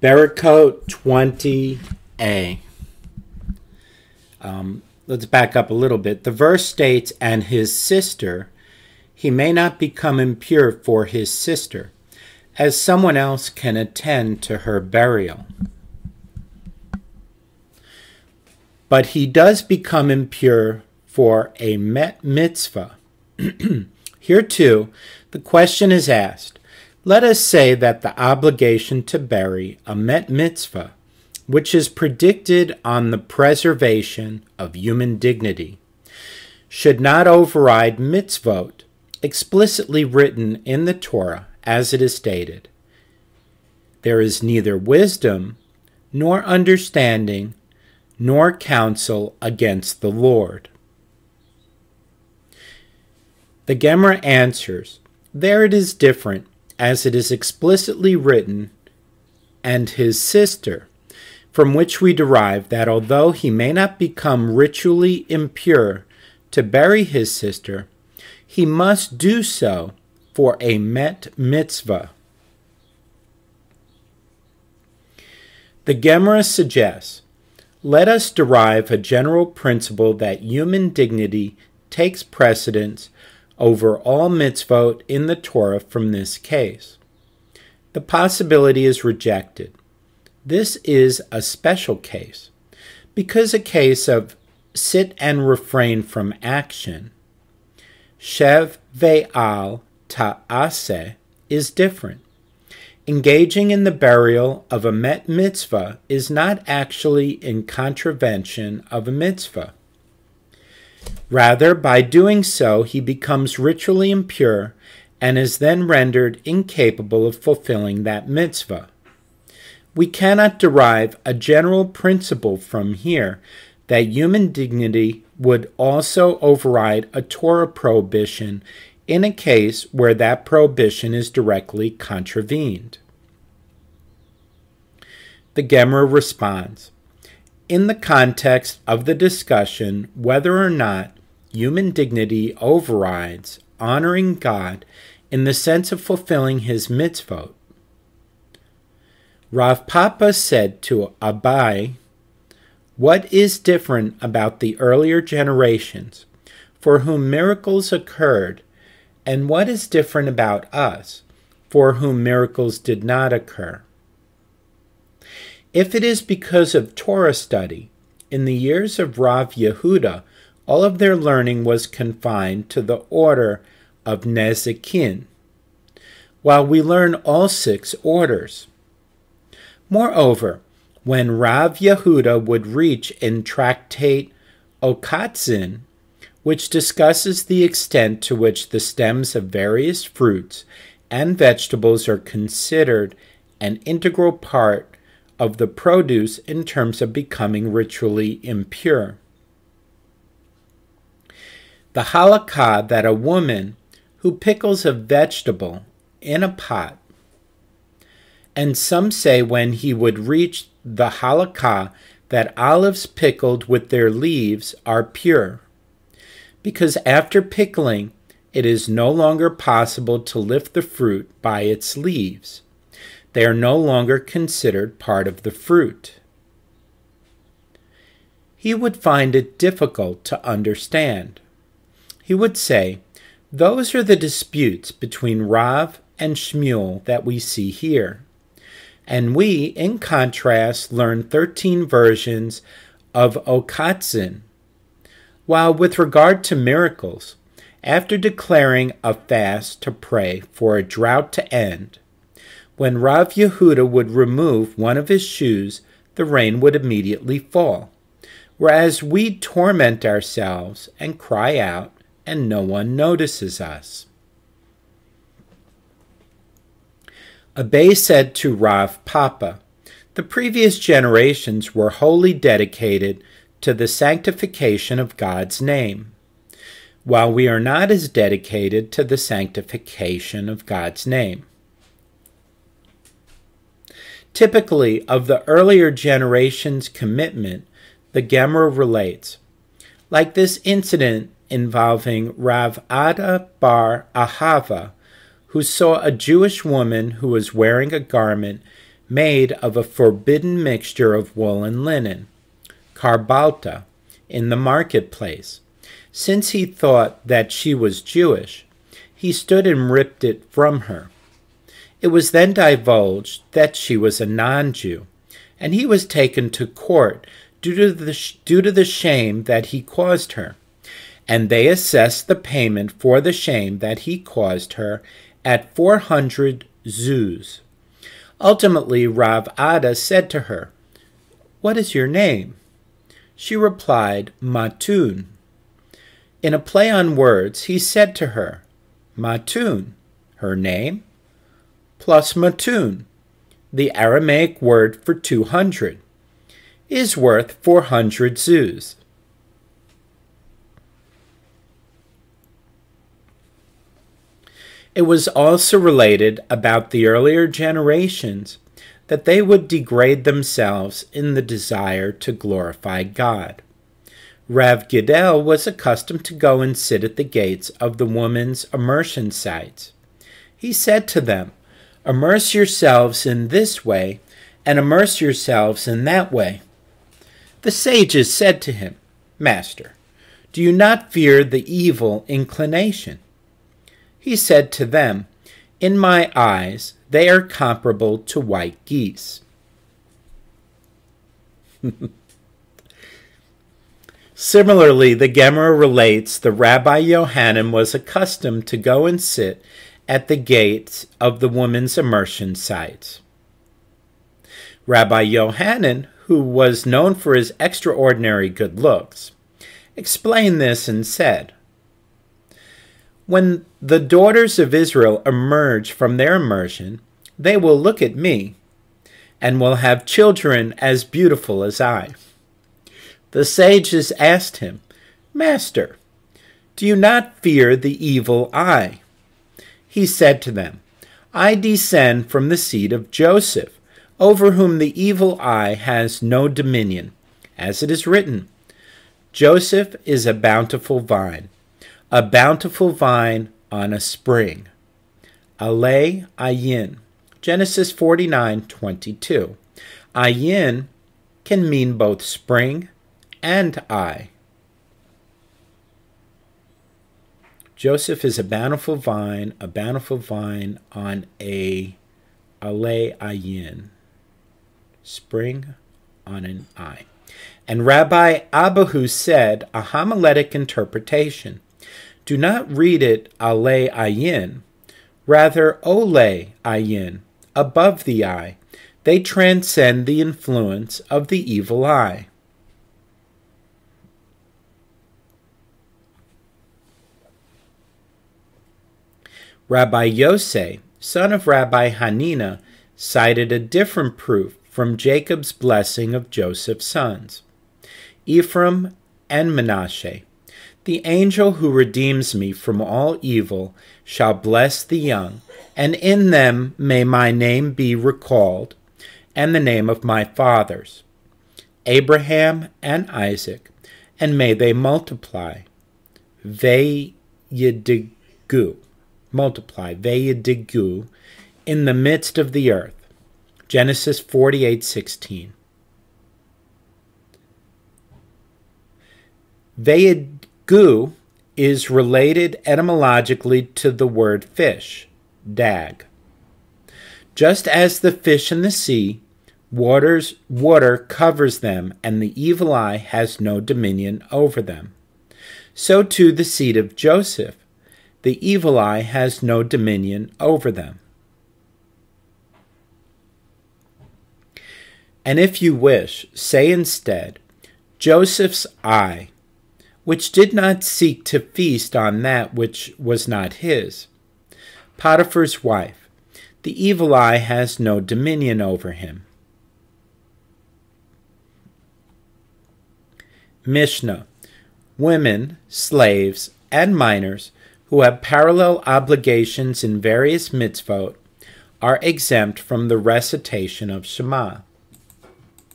Berakhot 20a. Let's back up a little bit. The verse states, "And his sister, he may not become impure for his sister, as someone else can attend to her burial. But he does become impure for a mitzvah." Here too, the question is asked, let us say that the obligation to bury a mitzvah, which is predicted on the preservation of human dignity, should not override mitzvot explicitly written in the Torah as it is stated. There is neither wisdom, nor understanding, nor counsel against the Lord. The Gemara answers, there it is different, as it is explicitly written, "And his sister," from which we derive that although he may not become ritually impure to bury his sister, he must do so for a mitzvah. The Gemara suggests, let us derive a general principle that human dignity takes precedence over all mitzvot in the Torah from this case. The possibility is rejected. This is a special case, because a case of sit and refrain from action, shev ve'al ta'aseh, is different. Engaging in the burial of a mitzvah is not actually in contravention of a mitzvah. Rather, by doing so, he becomes ritually impure and is then rendered incapable of fulfilling that mitzvah. We cannot derive a general principle from here that human dignity would also override a Torah prohibition in a case where that prohibition is directly contravened. The Gemara responds, in the context of the discussion whether or not human dignity overrides honoring God in the sense of fulfilling his mitzvot, Rav Papa said to Abai, "What is different about the earlier generations for whom miracles occurred, and what is different about us for whom miracles did not occur?" If it is because of Torah study, in the years of Rav Yehuda, all of their learning was confined to the order of Nezikin, while we learn all 6 orders. Moreover, when Rav Yehuda would reach in Tractate Okatzin, which discusses the extent to which the stems of various fruits and vegetables are considered an integral part of the produce in terms of becoming ritually impure. The halakha that a woman who pickles a vegetable in a pot, and some say when he would reach the halakha that olives pickled with their leaves are pure, because after pickling it is no longer possible to lift the fruit by its leaves. They are no longer considered part of the fruit. He would find it difficult to understand. He would say, those are the disputes between Rav and Shmuel that we see here. And we, in contrast, learn 13 versions of Okatzin. While with regard to miracles, after declaring a fast to pray for a drought to end, when Rav Yehuda would remove one of his shoes, the rain would immediately fall, whereas we torment ourselves and cry out, and no one notices us. Abai said to Rav Papa, the previous generations were wholly dedicated to the sanctification of God's name, while we are not as dedicated to the sanctification of God's name. Typically, of the earlier generation's commitment, the Gemara relates, like this incident involving Rav Ada bar Ahava, who saw a Jewish woman who was wearing a garment made of a forbidden mixture of wool and linen, karbalta, in the marketplace. Since he thought that she was Jewish, he stood and ripped it from her. It was then divulged that she was a non-Jew, and he was taken to court due to the shame that he caused her, and they assessed the payment for the shame that he caused her at 400 zuz. Ultimately, Rav Ada said to her, "What is your name?" She replied, "Matun." In a play on words, he said to her, "Matun, her name, plus matun, the Aramaic word for 200, is worth 400 zuz." It was also related about the earlier generations that they would degrade themselves in the desire to glorify God. Rav Gidel was accustomed to go and sit at the gates of the women's immersion sites. He said to them, "Immerse yourselves in this way, and immerse yourselves in that way." The sages said to him, "Master, do you not fear the evil inclination?" He said to them, "In my eyes they are comparable to white geese." Similarly, the Gemara relates the Rabbi Yohanan was accustomed to go and sit at the gates of the women's immersion sites. Rabbi Yohanan, who was known for his extraordinary good looks, explained this and said, "When the daughters of Israel emerge from their immersion, they will look at me and will have children as beautiful as I." The sages asked him, "Master, do you not fear the evil eye?" He said to them, "I descend from the seed of Joseph, over whom the evil eye has no dominion. As it is written, Joseph is a bountiful vine on a spring." Alei ayin, Genesis 49:22. Ayin can mean both spring and eye. Joseph is a bountiful vine on a alei ayin, spring on an eye. And Rabbi Abahu said a homiletic interpretation. Do not read it alei ayin, rather ole ayin, above the eye. They transcend the influence of the evil eye. Rabbi Yosei, son of Rabbi Hanina, cited a different proof from Jacob's blessing of Joseph's sons, Ephraim and Manasseh. The angel who redeems me from all evil shall bless the young, and in them may my name be recalled, and the name of my fathers, Abraham and Isaac, and may they multiply. Veyedigu, in the midst of the earth. Genesis 48:16. Veyedigu is related etymologically to the word fish, dag. Just as the fish in the sea, water covers them, and the evil eye has no dominion over them. So too the seed of Joseph, the evil eye has no dominion over them. And if you wish, say instead, Joseph's eye, which did not seek to feast on that which was not his. Potiphar's wife, the evil eye has no dominion over him. Mishnah, women, slaves, and minors who have parallel obligations in various mitzvot are exempt from the recitation of Shema.